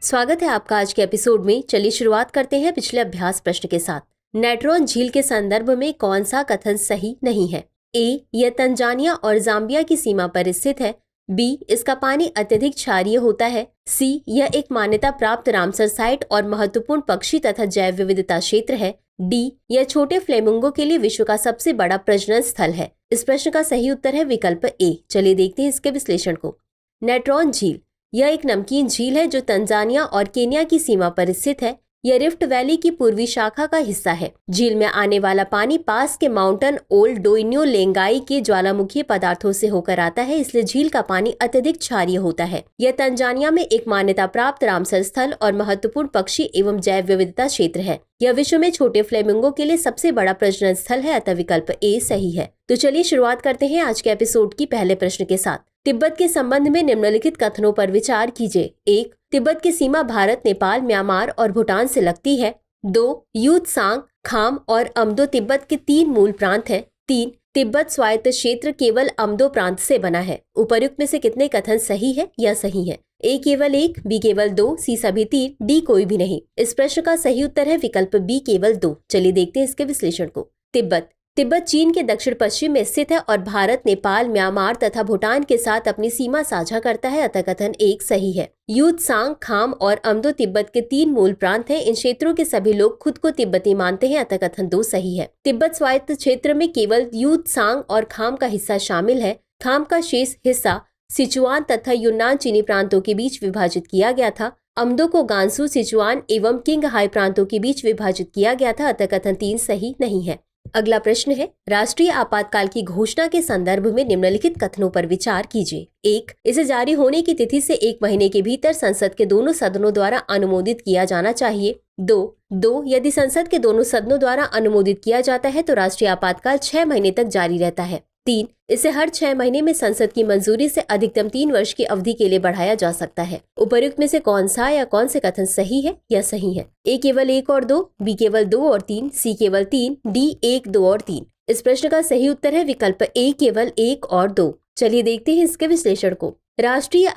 स्वागत है आपका आज के एपिसोड में। चलिए शुरुआत करते हैं पिछले अभ्यास प्रश्न के साथ। नेट्रॉन झील के संदर्भ में कौन सा कथन सही नहीं है? ए, यह तंजानिया और जाम्बिया की सीमा पर स्थित है। बी, इसका पानी अत्यधिक क्षारीय होता है। सी, यह एक मान्यता प्राप्त रामसर साइट और महत्वपूर्ण पक्षी तथा जैव विविधता क्षेत्र है। डी, यह छोटे फ्लेमिंगो के लिए विश्व का सबसे बड़ा प्रजनन स्थल है। इस प्रश्न का सही उत्तर है विकल्प ए। चलिए देखते हैं इसके विश्लेषण को। नेट्रॉन झील यह एक नमकीन झील है जो तंजानिया और केन्या की सीमा पर स्थित है। यह रिफ्ट वैली की पूर्वी शाखा का हिस्सा है। झील में आने वाला पानी पास के माउंटेन ओल्ड डोइन्यो लेंगाई के ज्वालामुखी पदार्थों से होकर आता है, इसलिए झील का पानी अत्यधिक क्षारीय होता है। यह तंजानिया में एक मान्यता प्राप्त रामसर स्थल और महत्वपूर्ण पक्षी एवं जैव विविधता क्षेत्र है। यह विश्व में छोटे फ्लेमिंगो के लिए सबसे बड़ा प्रजनन स्थल है, अतः विकल्प ए सही है। तो चलिए शुरुआत करते हैं आज के एपिसोड की पहले प्रश्न के साथ। तिब्बत के संबंध में निम्नलिखित कथनों पर विचार कीजिए। 1. तिब्बत की सीमा भारत, नेपाल, म्यांमार और भूटान से लगती है। 2. यूत्सांग, खाम और अम्दो तिब्बत के 3 मूल प्रांत हैं। 3. तिब्बत स्वायत्त क्षेत्र केवल अम्दो प्रांत से बना है। उपर्युक्त में से कितने कथन सही है या सही है? ए केवल 1, बी केवल 2, सी सभी 3, डी कोई भी नहीं। इस प्रश्न का सही उत्तर है विकल्प बी केवल 2। चलिए देखते हैं इसके विश्लेषण को। तिब्बत चीन के दक्षिण पश्चिम में स्थित है और भारत, नेपाल, म्यांमार तथा भूटान के साथ अपनी सीमा साझा करता है, अतः कथन 1 सही है। यूत्सांग, खाम और अम्दो तिब्बत के 3 मूल प्रांत हैं। इन क्षेत्रों के सभी लोग खुद को तिब्बती मानते हैं, अतः कथन 2 सही है। तिब्बत स्वायत्त क्षेत्र में केवल यूत्सांग और खाम का हिस्सा शामिल है। खाम का शेष हिस्सा सिचुआन तथा यूनान चीनी प्रांतों के बीच विभाजित किया गया था। अम्दो को गांसू, सिचुआन एवं किंगहाई प्रांतों के बीच विभाजित किया गया था, अतः कथन 3 सही नहीं है। अगला प्रश्न है, राष्ट्रीय आपातकाल की घोषणा के संदर्भ में निम्नलिखित कथनों पर विचार कीजिए। 1. इसे जारी होने की तिथि से 1 महीने के भीतर संसद के दोनों सदनों द्वारा अनुमोदित किया जाना चाहिए। 2. यदि संसद के दोनों सदनों द्वारा अनुमोदित किया जाता है तो राष्ट्रीय आपातकाल 6 महीने तक जारी रहता है। 3. इसे हर 6 महीने में संसद की मंजूरी से अधिकतम 3 वर्ष की अवधि के लिए बढ़ाया जा सकता है। उपर्युक्त में से कौन सा या कौन से कथन सही है या सही है? ए केवल 1 और 2, बी केवल 2 और 3, सी केवल 3, डी 1, 2 और 3। इस प्रश्न का सही उत्तर है विकल्प ए केवल 1 और 2। चलिए देखते हैं इसके विश्लेषण को। राष्ट्रीय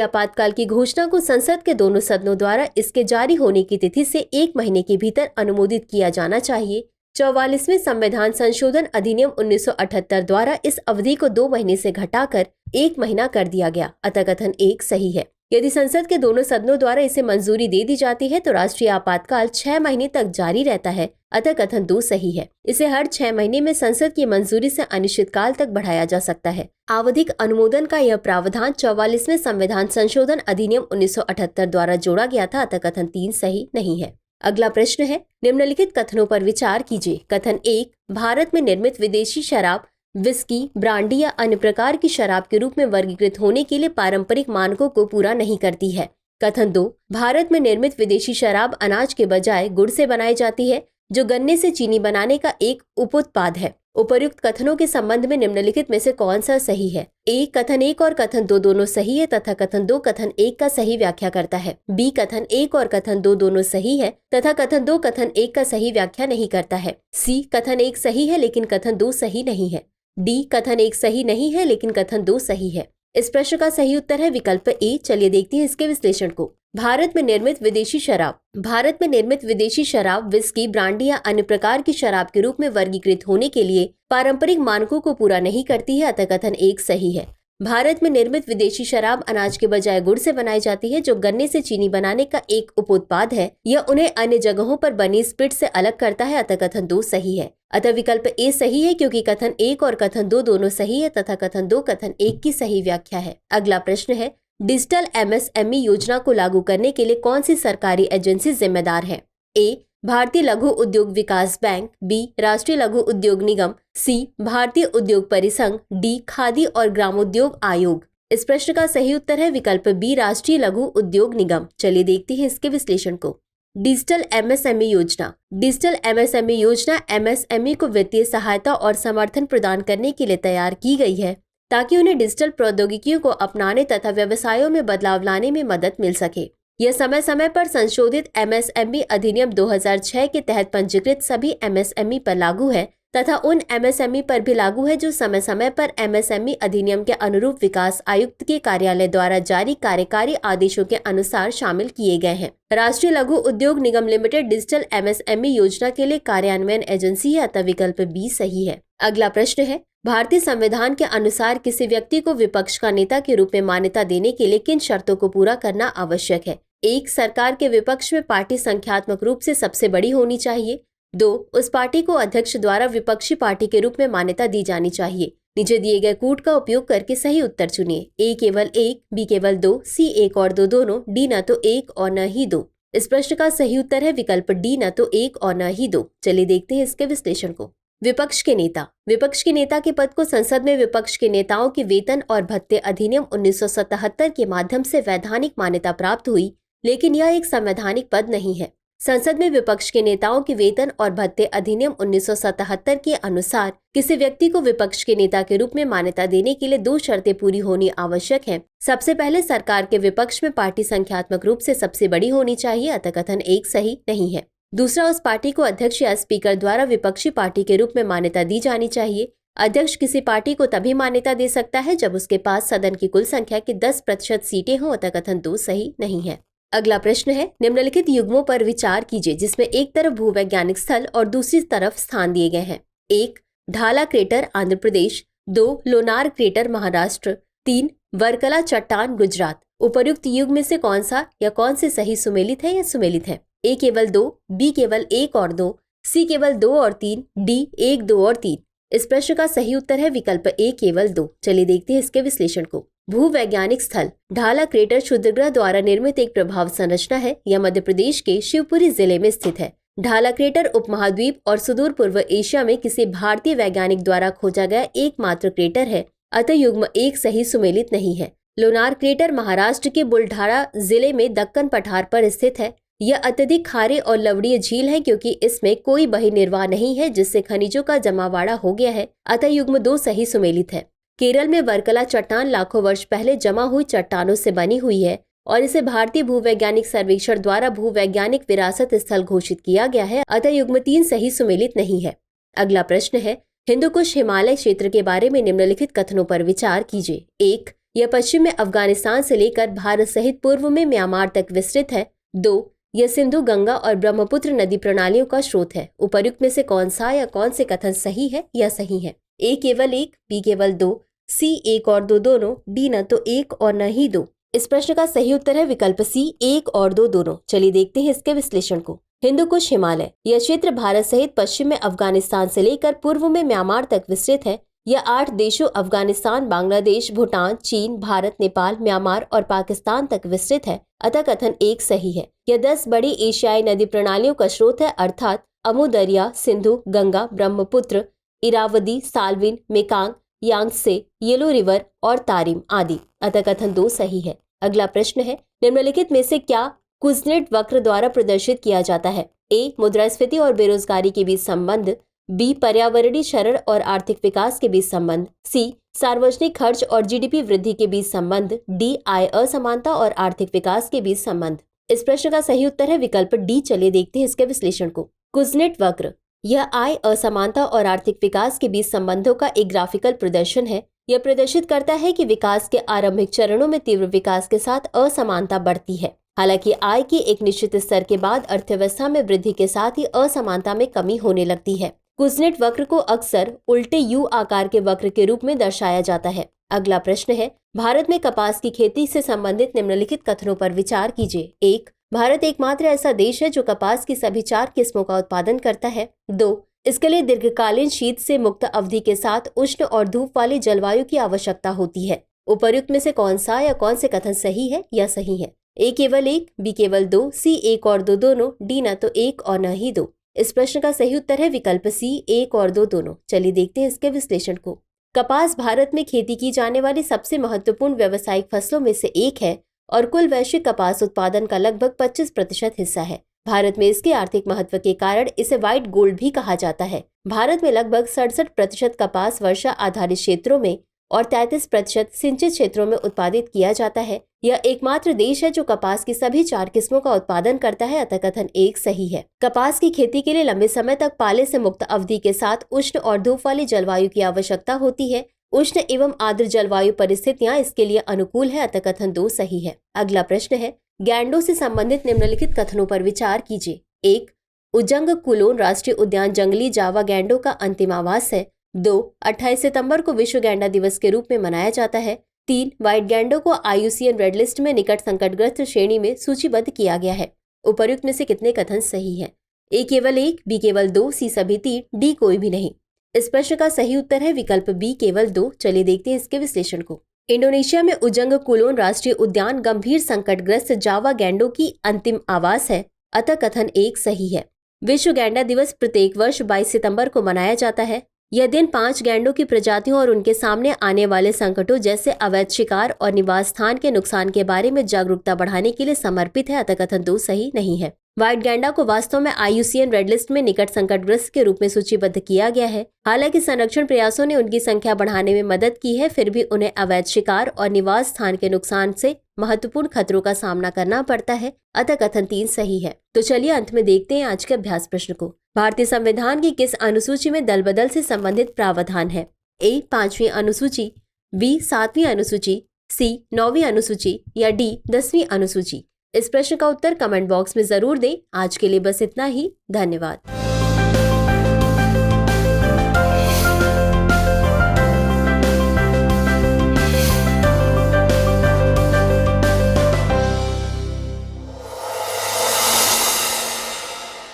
आपातकाल की घोषणा को संसद के दोनों सदनों द्वारा इसके जारी होने की तिथि से 1 महीने के भीतर अनुमोदित किया जाना चाहिए। 44वें संविधान संशोधन अधिनियम 1978 द्वारा इस अवधि को 2 महीने से घटाकर 1 महीना कर दिया गया, अतः कथन 1 सही है। यदि संसद के दोनों सदनों द्वारा इसे मंजूरी दे दी जाती है तो राष्ट्रीय आपातकाल 6 महीने तक जारी रहता है, अतः कथन 2 सही है। इसे हर 6 महीने में संसद की मंजूरी से अनिश्चित काल तक बढ़ाया जा सकता है। आवधिक अनुमोदन का यह प्रावधान 44वें संविधान संशोधन अधिनियम 1978 द्वारा जोड़ा गया था, अतः कथन 3 सही नहीं है। अगला प्रश्न है, निम्नलिखित कथनों पर विचार कीजिए। कथन 1, भारत में निर्मित विदेशी शराब विस्की, ब्रांडी या अन्य प्रकार की शराब के रूप में वर्गीकृत होने के लिए पारंपरिक मानकों को पूरा नहीं करती है। कथन 2, भारत में निर्मित विदेशी शराब अनाज के बजाय गुड़ से बनाई जाती है, जो गन्ने से चीनी बनाने का एक उपोत्पाद है। उपर्युक्त कथनों के संबंध में निम्नलिखित में से कौन सा सही है? ए, कथन 1 और कथन 2 दोनों सही है तथा कथन 2 कथन 1 का सही व्याख्या करता है। बी, कथन 1 और कथन 2 दोनों सही है तथा कथन 2 कथन 1 का सही व्याख्या नहीं करता है। सी, कथन 1 सही है लेकिन कथन 2 सही नहीं है। डी, कथन 1 सही नहीं है लेकिन कथन 2 सही है। इस प्रश्न का सही उत्तर है विकल्प ए। चलिए देखते हैं इसके विश्लेषण को। भारत में निर्मित विदेशी शराब विस्की, ब्रांडी या अन्य प्रकार की शराब के रूप में वर्गीकृत होने के लिए पारंपरिक मानकों को पूरा नहीं करती है, अतः कथन 1 सही है। भारत में निर्मित विदेशी शराब अनाज के बजाय गुड़ से बनाई जाती है, जो गन्ने से चीनी बनाने का एक उपोत्पाद है। यह उन्हें अन्य जगहों पर बनी स्पिरिट से अलग करता है, अतः कथन 2 सही है। अतः विकल्प ए सही है क्योंकि कथन 1 और कथन 2 दोनों सही है तथा कथन 2 कथन 1 की सही व्याख्या है। अगला प्रश्न है, डिजिटल MSME योजना को लागू करने के लिए कौन सी सरकारी एजेंसी जिम्मेदार है? ए, भारतीय लघु उद्योग विकास बैंक, बी, राष्ट्रीय लघु उद्योग निगम, सी, भारतीय उद्योग परिसंघ, डी, खादी और ग्रामोद्योग आयोग। इस प्रश्न का सही उत्तर है विकल्प बी, राष्ट्रीय लघु उद्योग निगम। चलिए देखते हैं इसके विश्लेषण को। डिजिटल MSME योजना MSME को वित्तीय सहायता और समर्थन प्रदान करने के लिए तैयार की गई है ताकि उन्हें डिजिटल प्रौद्योगिकियों को अपनाने तथा व्यवसायों में बदलाव लाने में मदद मिल सके। यह समय समय पर संशोधित MSME अधिनियम 2006 के तहत पंजीकृत सभी MSME पर लागू है तथा उन MSME पर भी लागू है जो समय समय पर MSME अधिनियम के अनुरूप विकास आयुक्त के कार्यालय द्वारा जारी कार्यकारी आदेशों के अनुसार शामिल किए गए हैं। राष्ट्रीय लघु उद्योग निगम लिमिटेड डिजिटल MSME योजना के लिए कार्यान्वयन एजेंसी है, अतः विकल्प बी सही है। अगला प्रश्न है, भारतीय संविधान के अनुसार किसी व्यक्ति को विपक्ष का नेता के रूप में मान्यता देने के लिए किन शर्तों को पूरा करना आवश्यक है? 1. सरकार के विपक्ष में पार्टी संख्यात्मक रूप से सबसे बड़ी होनी चाहिए। 2. उस पार्टी को अध्यक्ष द्वारा विपक्षी पार्टी के रूप में मान्यता दी जानी चाहिए। नीचे दिए गए कूट का उपयोग करके सही उत्तर चुनिए। A केवल 1, B केवल 2, C 1 और 2 दोनों, D न तो 1 और न ही 2। इस प्रश्न का सही उत्तर है विकल्प D न तो 1 और न ही 2। चलिए देखते हैं इसके विश्लेषण को। विपक्ष के नेता। विपक्ष के नेता के पद को संसद में विपक्ष के नेताओं के वेतन और भत्ते अधिनियम 1977 के माध्यम से वैधानिक मान्यता प्राप्त हुई, लेकिन यह एक संवैधानिक पद नहीं है। संसद में विपक्ष के नेताओं के वेतन और भत्ते अधिनियम 1977 के अनुसार किसी व्यक्ति को विपक्ष के नेता के रूप में मान्यता देने के लिए 2 शर्तें पूरी होनी आवश्यक है। सबसे पहले, सरकार के विपक्ष में पार्टी संख्यात्मक रूप से सबसे बड़ी होनी चाहिए, अतः कथन 1 सही नहीं है। दूसरा, उस पार्टी को अध्यक्ष या स्पीकर द्वारा विपक्षी पार्टी के रूप में मान्यता दी जानी चाहिए। अध्यक्ष किसी पार्टी को तभी मान्यता दे सकता है जब उसके पास सदन की कुल संख्या की 10% सीटें हों, अतः कथन 2 सही नहीं है। अगला प्रश्न है, निम्नलिखित युग्मों पर विचार कीजिए जिसमें एक तरफ भूवैज्ञानिक स्थल और दूसरी तरफ स्थान दिए गए हैं। 1. ढाला क्रेटर आंध्र प्रदेश। 2. लोनार क्रेटर महाराष्ट्र। 3. वर्कला चट्टान गुजरात। उपर्युक्त युग में से कौन सा या कौन से सही सुमेलित है या सुमेलित है? A केवल 2, B केवल 1 और 2, C केवल 2 और 3, D 1, 2 और 3। इस प्रश्न का सही उत्तर है विकल्प A केवल 2। चलिए देखते हैं इसके विश्लेषण को। भूवैज्ञानिक स्थल। ढाला क्रेटर क्षुद्रग्रह द्वारा निर्मित एक प्रभाव संरचना है। यह मध्य प्रदेश के शिवपुरी जिले में स्थित है। ढाला क्रेटर उपमहाद्वीप और सुदूर पूर्व एशिया में किसी भारतीय वैज्ञानिक द्वारा खोजा गया एकमात्र क्रेटर है, अतः युग्म 1 सही सुमेलित नहीं है। लोनार क्रेटर महाराष्ट्र के बुल्ढाणा जिले में दक्कन पठार पर स्थित है। यह अत्यधिक खारे और लवणीय झील है क्योंकि इसमें कोई बहिर्निर्वाह नहीं है, जिससे खनिजों का जमावाड़ा हो गया है, अतः युग्म 2 सही सुमेलित है। केरल में वर्कला चट्टान लाखों वर्ष पहले जमा हुई चट्टानों से बनी हुई है और इसे भारतीय भूवैज्ञानिक सर्वेक्षण द्वारा भूवैज्ञानिक विरासत स्थल घोषित किया गया है, अतः युग्म 3 सही सुमेलित नहीं है। अगला प्रश्न है, हिंदुकुश हिमालय क्षेत्र के बारे में निम्नलिखित कथनों पर विचार कीजिए। 1. यह पश्चिम में अफगानिस्तान से लेकर भारत सहित पूर्व में म्यांमार तक विस्तृत है। 2. यह सिंधु, गंगा और ब्रह्मपुत्र नदी प्रणालियों का स्रोत है। उपर्युक्त में से कौन सा या कौन से कथन सही है या सही है? A केवल 1, B केवल 2, C 1 और 2 दोनों, D न तो 1 और न ही 2। इस प्रश्न का सही उत्तर है विकल्प C 1 और 2 दोनों। चलिए देखते हैं इसके विश्लेषण को। हिंदुकुश हिमालय। यह क्षेत्र भारत सहित पश्चिम में अफगानिस्तान से लेकर पूर्व में म्यांमार तक विस्तृत है। यह 8 देशों अफगानिस्तान, बांग्लादेश, भूटान, चीन, भारत, नेपाल, म्यांमार और पाकिस्तान तक विस्तृत है, अतः कथन 1 सही है। यह 10 बड़ी एशियाई नदी प्रणालियों का स्रोत है, अर्थात अमू दरिया, Sindhu, Ganga, Brahmaputra, Irrawaddy, Salvin, Mekong, यांगसे, yellow river और तारिम आदि, अतः कथन 2 सही है। अगला प्रश्न है, निम्नलिखित में से क्या कुज़नेट वक्र द्वारा प्रदर्शित किया जाता है? A. मुद्रास्फीति और बेरोजगारी के बीच संबंध। B. पर्यावरणीय क्षरण और आर्थिक विकास के बीच संबंध। C. सार्वजनिक खर्च और GDP वृद्धि के बीच संबंध। D. आय असमानता और आर्थिक विकास के बीच संबंध। इस प्रश्न का सही उत्तर है विकल्प D। चलिए देखते हैं इसके विश्लेषण को। कुज़नेट वक्र। यह आय असमानता और आर्थिक विकास के बीच संबंधों का एक ग्राफिकल प्रदर्शन है। यह प्रदर्शित करता है कि विकास के आरंभिक चरणों में तीव्र विकास के साथ असमानता बढ़ती है, हालांकि आय के एक निश्चित स्तर के बाद अर्थव्यवस्था में वृद्धि के साथ ही असमानता में कमी होने लगती है। कुज़नेट वक्र को अक्सर उल्टे यू आकार के वक्र के रूप में दर्शाया जाता है। अगला प्रश्न है, भारत में कपास की खेती से संबंधित निम्नलिखित कथनों पर विचार कीजिए। 1. भारत एकमात्र ऐसा देश है जो कपास की सभी 4 किस्मों का उत्पादन करता है। 2. इसके लिए दीर्घकालीन शीत से मुक्त अवधि के साथ उष्ण और धूप वाली जलवायु की आवश्यकता होती है। उपर्युक्त में से कौन सा या कौन से कथन सही है या सही है? A केवल 1, B केवल 2, C 1 और 2 दोनों, D न तो 1 और न ही 2। इस प्रश्न का सही उत्तर है विकल्प C 1 और 2 दोनों। चलिए देखते हैं इसके विश्लेषण को। कपास भारत में खेती की जाने वाली सबसे महत्वपूर्ण व्यावसायिक फसलों में से एक है और कुल वैश्विक कपास उत्पादन का लगभग 25% हिस्सा है। भारत में इसके आर्थिक महत्व के कारण इसे व्हाइट गोल्ड भी कहा जाता है। भारत में लगभग 67% कपास वर्षा आधारित क्षेत्रों में और 33% सिंचित क्षेत्रों में उत्पादित किया जाता है। यह एकमात्र देश है जो कपास की सभी 4 किस्मों का उत्पादन करता है, अतः कथन 1 सही है। कपास की खेती के लिए लंबे समय तक पाले से मुक्त अवधि के साथ उष्ण और धूप वाली जलवायु की आवश्यकता होती है। उष्ण एवं आर्द्र जलवायु परिस्थितियां इसके लिए अनुकूल है, अतः कथन 2 सही है। अगला प्रश्न है, गैंडों से संबंधित निम्नलिखित कथनों पर विचार कीजिए। 1. उजंग कुलोन राष्ट्रीय उद्यान जंगली जावा गैंडों का अंतिम आवास है। 2. 28 सितंबर को विश्व गैंडा दिवस के रूप में मनाया जाता है। 3. व्हाइट गैंडों को IUCN रेड लिस्ट में निकट संकटग्रस्त श्रेणी में सूचीबद्ध किया गया है। उपर्युक्त में से कितने कथन सही है? A केवल 1, B केवल 2, C सभी 3, D कोई भी नहीं। इस प्रश्न का सही उत्तर है विकल्प B केवल 2। चलिए देखते हैं इसके विश्लेषण को। इंडोनेशिया में उजंग कुलोन राष्ट्रीय उद्यान गंभीर संकटग्रस्त जावा गैंडों की अंतिम आवास है, अतः कथन 1 सही है। विश्व गैंडा दिवस प्रत्येक वर्ष 22 सितंबर को मनाया जाता है। यह दिन 5 गैंडों की प्रजातियों और उनके सामने आने वाले संकटों जैसे अवैध शिकार और निवास स्थान के नुकसान के बारे में जागरूकता बढ़ाने के लिए समर्पित है, अतः कथन 2 सही नहीं है। व्हाइट गैंडा को वास्तव में IUCN रेड लिस्ट में निकट संकटग्रस्त के रूप में सूचीबद्ध किया गया है। हालांकि संरक्षण प्रयासों ने उनकी संख्या बढ़ाने में मदद की है, फिर भी उन्हें अवैध शिकार और निवास स्थान के नुकसान से महत्वपूर्ण खतरों का सामना करना पड़ता है, अतः कथन 3 सही है। तो चलिए अंत में देखते हैं आज के अभ्यास प्रश्न को। भारतीय संविधान की किस अनुसूची में दल बदल से संबंधित प्रावधान है? A 5वीं अनुसूची, B 7वीं अनुसूची, C 9वीं अनुसूची या D 10वीं अनुसूची? इस प्रश्न का उत्तर कमेंट बॉक्स में जरूर दें। आज के लिए बस इतना ही। धन्यवाद।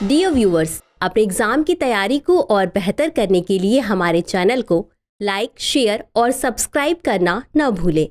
डियर व्यूअर्स, अपने एग्जाम की तैयारी को और बेहतर करने के लिए हमारे चैनल को लाइक, शेयर और सब्सक्राइब करना न भूलें।